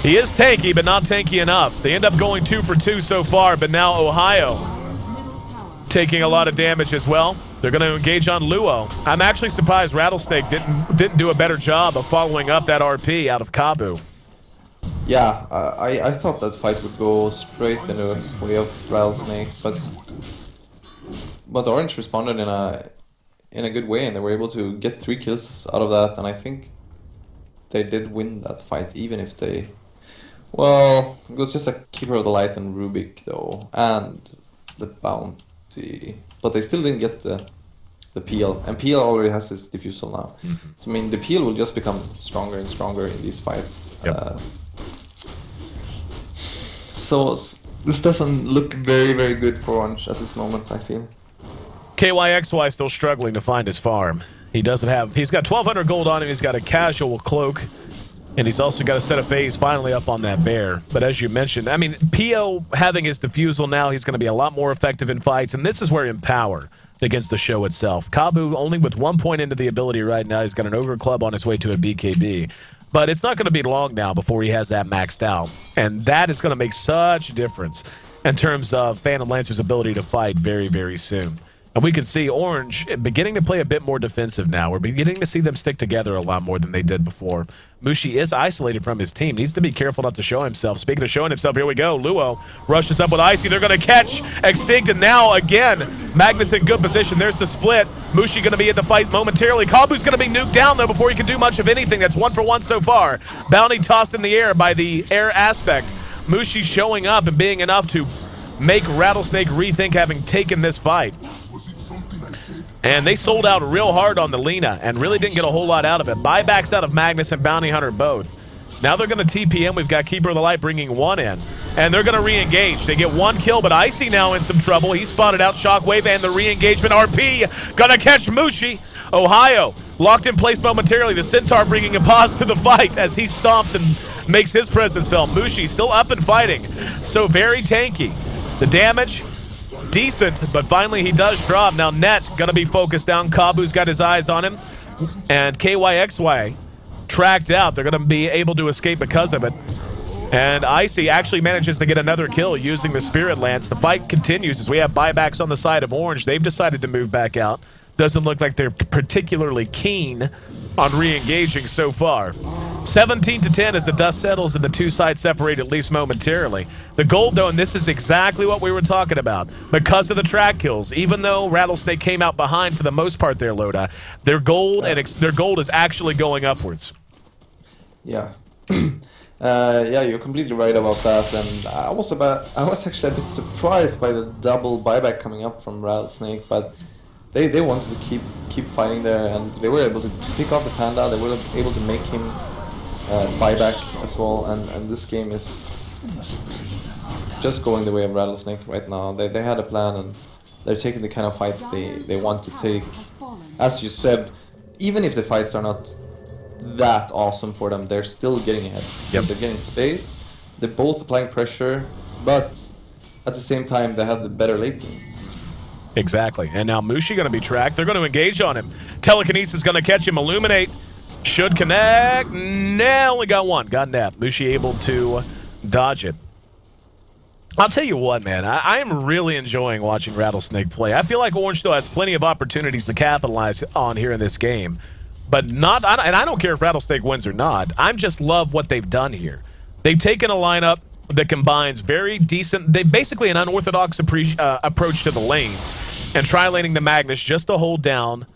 He is tanky, but not tanky enough. They end up going 2 for 2 so far, but now Ohio taking a lot of damage as well. They're going to engage on Luo. I'm actually surprised Rattlesnake didn't do a better job of following up that RP out of Kabu. Yeah, I thought that fight would go straight in the way of Rattlesnake, but Orange responded in a good way, and they were able to get 3 kills out of that, and I think they did win that fight, even if they... Well, it was just a Keeper of the Light and Rubik, though, and the Bounty. But they still didn't get the PL, and PL already has his diffusal now. Mm-hmm. So I mean, the PL will just become stronger and stronger in these fights. Yep. So this doesn't look very, very good for Orange at this moment, I feel. KYXY still struggling to find his farm. He's got 1,200 gold on him. He's got a casual cloak. And he's also got a set of phase finally up on that bear. But as you mentioned, I mean, PO having his diffusal now, he's going to be a lot more effective in fights. And this is where Empower against the show itself. Kabu only with 1 point into the ability right now. He's got an Ogre Club on his way to a BKB. But it's not going to be long now before he has that maxed out. And that is going to make such a difference in terms of Phantom Lancer's ability to fight very, very soon. And we can see Orange beginning to play a bit more defensive now. We're beginning to see them stick together a lot more than they did before. Mushi is isolated from his team. Needs to be careful not to show himself. Speaking of showing himself, here we go. Luo rushes up with Ayesee. They're going to catch Extinct, and now again, Magnus in good position. There's the split. Mushi going to be in the fight momentarily. Kabu's going to be nuked down, though, before he can do much of anything. That's 1 for 1 so far. Bounty tossed in the air by the air aspect. Mushi showing up and being enough to make Rattlesnake rethink having taken this fight. And they sold out real hard on the Lina and really didn't get a whole lot out of it. Buybacks out of Magnus and Bounty Hunter both. Now they're going to TPM. We've got Keeper of the Light bringing 1 in. And they're going to re-engage. They get 1 kill, but Ayesee now in some trouble. He spotted out Shockwave and the re-engagement RP. Going to catch Mushi. Ohio locked in place momentarily. The Centaur bringing a pause to the fight as he stomps and makes his presence felt. Mushi still up and fighting. So very tanky. The damage... decent, but finally he does drop. Now Net gonna be focused down. Kabu's got his eyes on him, and KYXY tracked out. They're gonna be able to escape because of it. And Ayesee actually manages to get another kill using the Spirit Lance. The fight continues as we have buybacks on the side of Orange. They've decided to move back out. Doesn't look like they're particularly keen on re-engaging so far. 17-10 as the dust settles and the 2 sides separate at least momentarily. The gold, though, and this is exactly what we were talking about, because of the track kills, even though Rattlesnake came out behind for the most part there, Loda, their gold is actually going upwards. Yeah. Yeah, you're completely right about that, and I was actually a bit surprised by the double buyback coming up from Rattlesnake, but they wanted to keep fighting there, and they were able to pick off the Panda. They were able to make him buyback as well, and this game is just going the way of Rattlesnake right now. They had a plan, and they're taking the kind of fights they want to take. As you said, even if the fights are not that awesome for them, they're still getting ahead. Yep. They're getting space, they're both applying pressure, but at the same time they have the better late game. Exactly. And now Mushi going to be tracked. They're going to engage on him. Telekinesis going to catch him. Illuminate should connect. Nah, only got 1. Got napped. Mushi able to dodge it. I'll tell you what, man. I am really enjoying watching Rattlesnake play. I feel like Orange still has plenty of opportunities to capitalize on here in this game. But not, and I don't care if Rattlesnake wins or not. I just love what they've done here. They've taken a lineup that combines very decent, basically an unorthodox approach to the lanes, and tri-laning the Magnus just to hold down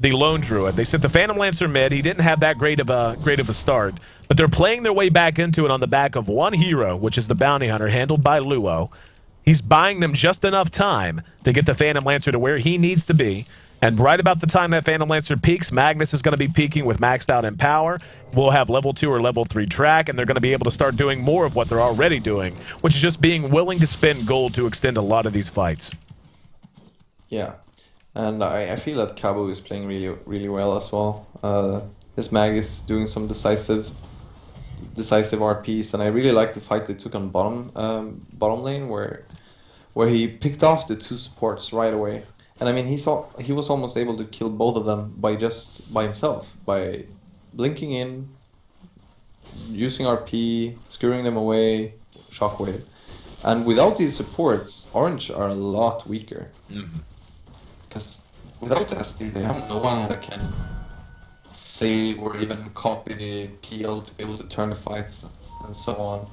the Lone Druid. They sent the Phantom Lancer mid. He didn't have that great of a start, but they're playing their way back into it on the back of one hero, which is the Bounty Hunter, handled by Luo. He's buying them just enough time to get the Phantom Lancer to where he needs to be. And right about the time that Phantom Lancer peaks, Magnus is going to be peaking with maxed out in power. We'll have level 2 or level 3 track, and they're going to be able to start doing more of what they're already doing, which is just being willing to spend gold to extend a lot of these fights. Yeah. And I feel that Cabo is playing really well as well. His mag is doing some decisive RPs, and I really like the fight they took on bottom lane where he picked off the 2 supports right away. And I mean, he was almost able to kill both of them by himself, by blinking in, using RP, skewering them away, shockwave. And without these supports, Orange are a lot weaker. Because without SD, they have no one that can save or even copy the PL to be able to turn the fights and so on.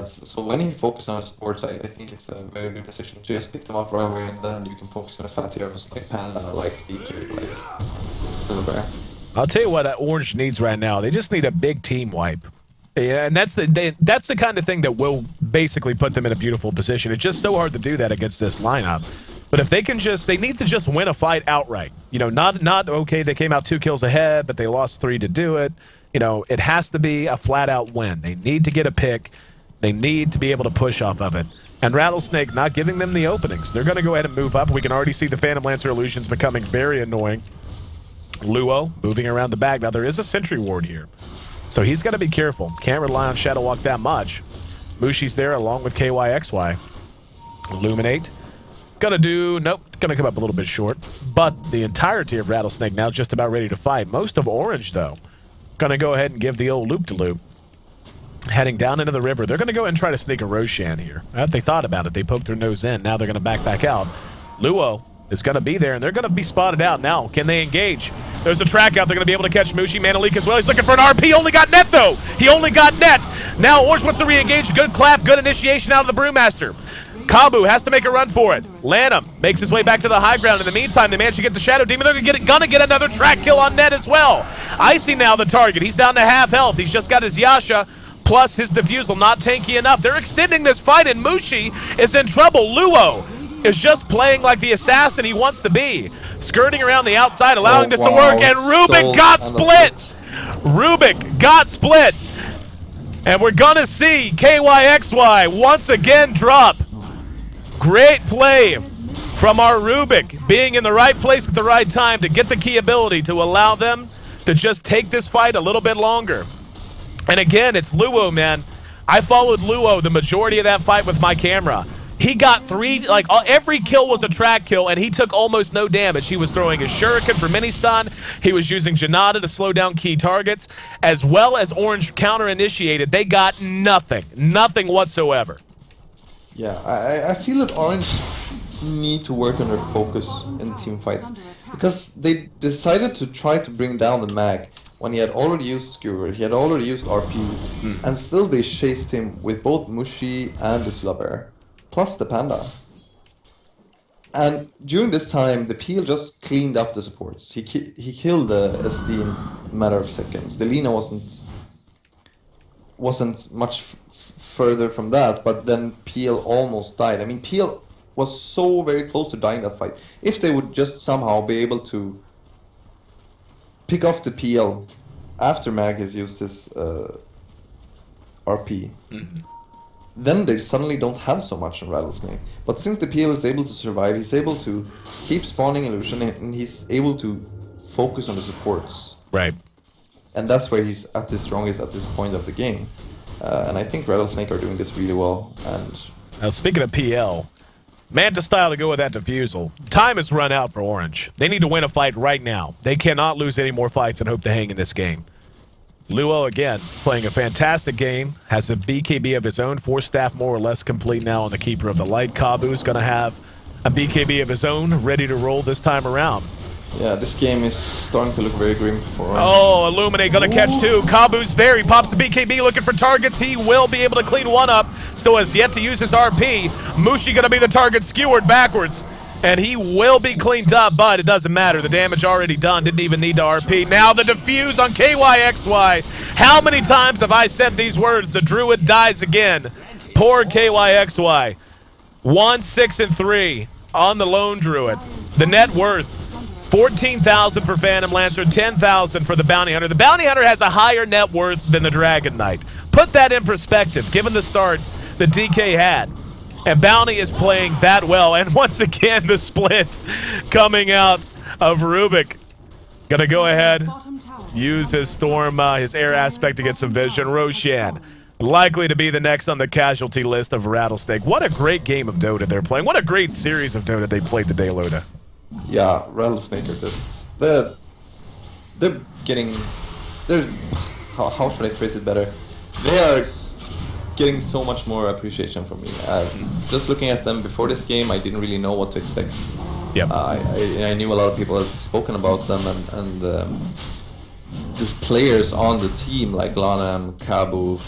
So when he focuses on sports, I think it's a very good decision to just pick them up right away, and then you can focus on the fat heroes like Panda, like DK, like Silver. I'll tell you what Orange needs right now. They just need a big team wipe. Yeah, and that's the kind of thing that will basically put them in a beautiful position. It's just so hard to do that against this lineup. But if they can they need to just win a fight outright. You know, not okay, they came out 2 kills ahead, but they lost 3 to do it. You know, it has to be a flat-out win. They need to get a pick. They need to be able to push off of it. And Rattlesnake not giving them the openings. They're going to go ahead and move up. We can already see the Phantom Lancer illusions becoming very annoying. Luo moving around the back. Now, there is a sentry ward here, so he's got to be careful. Can't rely on Shadow Walk that much. Mushi's there along with KYXY. Illuminate. Gonna do, nope, gonna come up a little bit short. But the entirety of Rattlesnake now just about ready to fight. Most of Orange, though, gonna go ahead and give the old loop-de-loop. Heading down into the river. They're gonna go ahead and try to sneak a Roshan here. They thought about it. They poked their nose in. Now they're gonna back out. Luo is gonna be there, and they're gonna be spotted out. Now, can they engage? There's a track out. They're gonna be able to catch Mushi. Manalik as well. He's looking for an RP. Only got net, though. He only got net. Now Orange wants to re-engage. Good clap. Good initiation out of the Brewmaster. Kabu has to make a run for it. Lanham makes his way back to the high ground. In the meantime, they manage to get the Shadow Demon. They're gonna get another track kill on net as well. Ayesee now the target. He's down to half health. He's just got his Yasha plus his Diffusal. Not tanky enough. They're extending this fight, and Mushi is in trouble. Luo is just playing like the assassin he wants to be. Skirting around the outside, allowing this to work, and Rubik got split! Rubik got split! And we're gonna see KYXY once again drop. Great play from our Rubik, being in the right place at the right time to get the key ability to allow them to just take this fight a little bit longer. And again, it's Luo, man. I followed Luo the majority of that fight with my camera. He got 3, like every kill was a track kill, and he took almost no damage. He was throwing his Shuriken for mini-stun. He was using Janata to slow down key targets, as well as Orange counter-initiated. They got nothing whatsoever. Yeah, I feel that Orange need to work on their focus in team fights, because they decided to try to bring down the mag when he had already used Skewer, he had already used RP, and still they chased him with both Mushi and the Slubber, plus the Panda. And during this time, the PL just cleaned up the supports. He killed the SD in a matter of seconds. The Lina wasn't much further from that, but then PL almost died. I mean, PL was so very close to dying that fight. If they would just somehow be able to pick off the PL after Mag has used his RP, then they suddenly don't have so much on Rattlesnake. But since the PL is able to survive, he's able to keep spawning illusion, and he's able to focus on the supports. Right. And that's where he's at his strongest at this point of the game. And I think Rattlesnake are doing this really well. And now, speaking of PL, Manta style to go with that Diffusal. Time has run out for Orange. They need to win a fight right now. They cannot lose any more fights and hope to hang in this game. Luo, again, playing a fantastic game. Has a BKB of his own. 4 staff more or less complete now on the Keeper of the Light. Kabu's going to have a BKB of his own ready to roll this time around. Yeah, this game is starting to look very grim for him. Oh, Illuminate going to catch 2. Kabu's there. He pops the BKB looking for targets. He will be able to clean 1 up. Still has yet to use his RP. Mushi going to be the target, skewered backwards. And he will be cleaned up, but it doesn't matter. The damage already done. Didn't even need to RP. Now the defuse on KYXY. How many times have I said these words? The Druid dies again. Poor KYXY. 1, 6, and 3 on the Lone Druid. The net worth, 14,000 for Phantom Lancer, 10,000 for the Bounty Hunter. The Bounty Hunter has a higher net worth than the Dragon Knight. Put that in perspective, given the start that DK had. And Bounty is playing that well. And once again, the split coming out of Rubik. Gonna go ahead, use his Storm, his air aspect to get some vision. Roshan, likely to be the next on the casualty list of Rattlesnake. What a great game of Dota they're playing. What a great series of Dota they played today, Loda. Yeah, Rattlesnake are just... They're getting... How should I phrase it better? They are getting so much more appreciation from me. Just looking at them before this game, I didn't really know what to expect. Yep. I knew a lot of people had spoken about them, and just players on the team like Lanam, Kabu,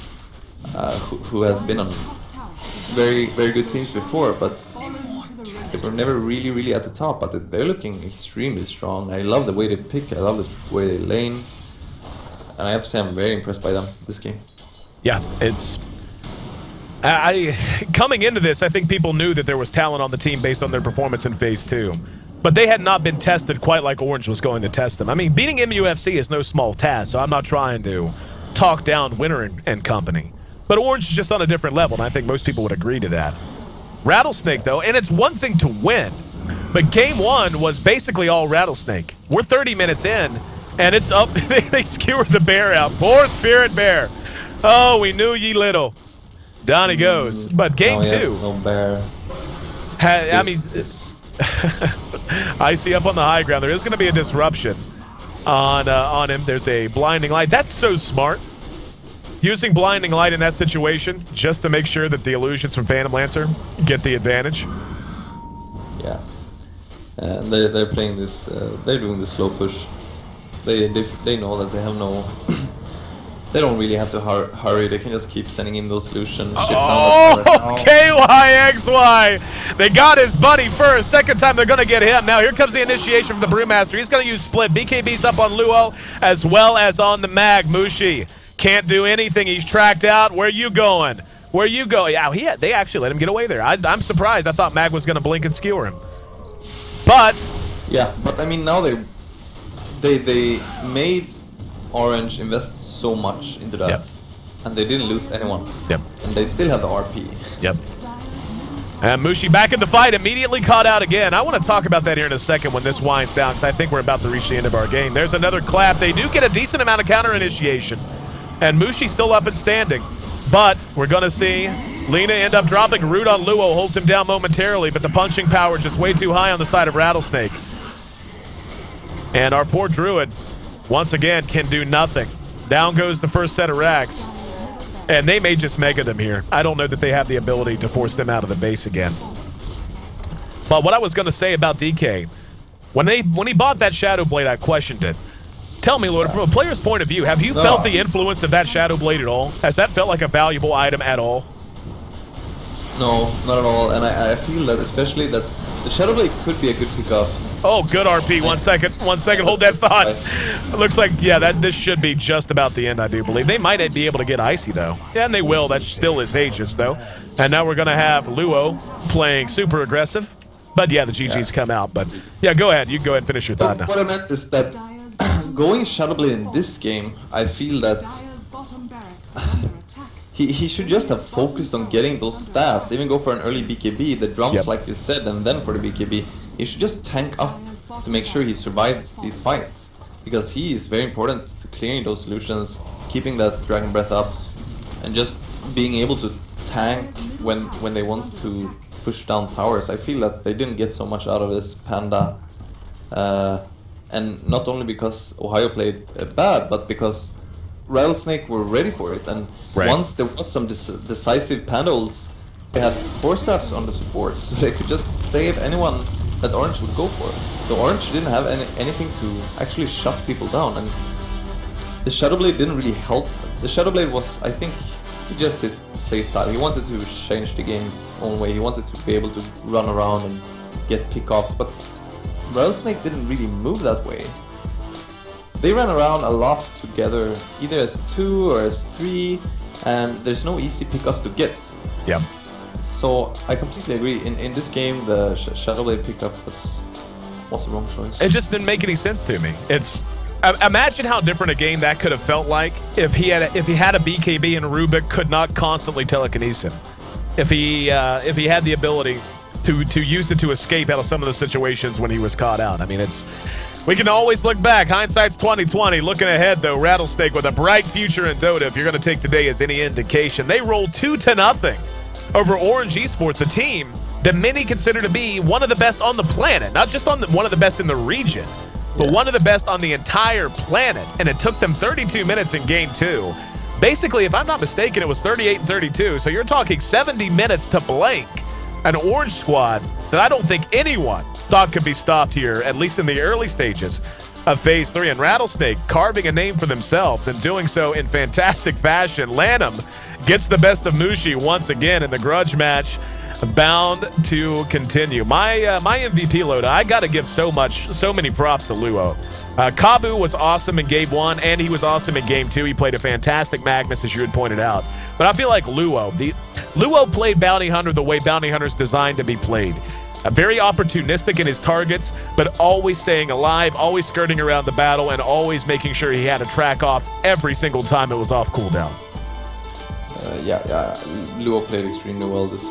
who have been on very good teams before, but they were never really at the top. But they're looking extremely strong. I love the way they pick. I love the way they lane, and I have to say I'm very impressed by them this game. Yeah, it's... coming into this, I think people knew that there was talent on the team based on their performance in Phase 2. But they had not been tested quite like Orange was going to test them. I mean, beating MUFC is no small task, so I'm not trying to talk down Winner and company. But Orange is just on a different level, and I think most people would agree to that. Rattlesnake, though, and it's one thing to win, but Game 1 was basically all Rattlesnake. We're 30 minutes in, and it's up. They skewered the bear out. Poor Spirit Bear. Oh, we knew ye little. Down he goes. But Game 2. No bear. I mean, Ayesee up on the high ground. There is going to be a disruption on him. There's a blinding light. That's so smart. Using blinding light in that situation just to make sure that the illusions from Phantom Lancer get the advantage. Yeah. And they're playing this. They're doing the slow push. They know that they have no. They don't really have to hurry. They can just keep sending in those solutions. Oh, KYXY! They got his buddy first. Second time they're going to get him. Now here comes the initiation from the Brewmaster. He's going to use split. BKB's up on Luo as well as on the Mag. Mushi can't do anything. He's tracked out. Where you going? Where you going? Yeah, they actually let him get away there. I'm surprised. I thought Mag was going to blink and skewer him. But yeah, but I mean now they made Orange invest so much into that, yep. And they didn't lose anyone. Yep. And they still have the RP. Yep. And Mushi back in the fight, immediately caught out again. I want to talk about that here in a second when this winds down, because I think we're about to reach the end of our game. There's another clap. They do get a decent amount of counter initiation. And Mushi's still up and standing. But we're going to see Lina end up dropping. Root on Luo holds him down momentarily, but the punching power just way too high on the side of Rattlesnake. And our poor Druid, once again, can do nothing. Down goes the first set of racks. And they may just mega them here. I don't know that they have the ability to force them out of the base again. But what I was going to say about DK, when he bought that Shadow Blade, I questioned it. Tell me, Lord, from a player's point of view, have you felt the influence of that Shadow Blade at all? Has that felt like a valuable item at all? No, not at all. And I feel that especially that the Shadow Blade could be a good pickup. Oh, good RP. 1 second. 1 second. Hold that thought. It looks like, yeah, this should be just about the end, I do believe. They might be able to get Ayesee, though. Yeah, and they will. That still is Aegis, though. And now we're going to have Luo playing super aggressive. But, yeah, the GG's come out. But, yeah, go ahead. You can go ahead and finish your thought now. What I meant is that going Shadow Blade in this game, I feel that he should just have focused on getting those stats. Even go for an early BKB, the drums, yep, like you said, and then for the BKB. He should just tank up to make sure he survives these fights, because he is very important to clearing those solutions, keeping that Dragon Breath up, and just being able to tank when they want to push down towers. I feel that they didn't get so much out of this Panda, and not only because Ohio played bad, but because Rattlesnake were ready for it, and once there was some decisive panels, they had 4 staffs on the support, so they could just save anyone that Orange would go for. So Orange didn't have anything to actually shut people down, and the Shadowblade didn't really help them. The Shadowblade was, I think, just his playstyle. He wanted to change the game his own way. He wanted to be able to run around and get pickoffs, but Rattlesnake didn't really move that way. They ran around a lot together, either as 2 or as 3, and there's no easy pickoffs to get. Yep. So I completely agree. In this game, the Shadowblade pickup was the wrong choice. It just didn't make any sense to me. It's imagine how different a game that could have felt like if he had a BKB and Rubik could not constantly telekinesis him. If he had the ability to use it to escape out of some of the situations when he was caught out. I mean, we can always look back. Hindsight's 2020. Looking ahead, though, Rattlesnake with a bright future in Dota, if you're going to take today as any indication. They rolled 2-0 over Orange Esports, a team that many consider to be one of the best on the planet. Not just one of the best in the region, but one of the best on the entire planet. And it took them 32 minutes in Game 2. Basically, if I'm not mistaken, it was 38-32. So you're talking 70 minutes to blank an Orange squad that I don't think anyone thought could be stopped here, at least in the early stages of Phase 3. And Rattlesnake carving a name for themselves and doing so in fantastic fashion. Lanham gets the best of Mushi once again in the grudge match, bound to continue. My MVP, Loda, I got to give so many props to Luo. Kabu was awesome in Game 1, and he was awesome in Game 2. He played a fantastic Magnus, as you had pointed out. But I feel like Luo played Bounty Hunter the way Bounty Hunter's designed to be played. Very opportunistic in his targets, but always staying alive, always skirting around the battle, and always making sure he had a track off every single time it was off cooldown. Yeah, Luo played extremely well this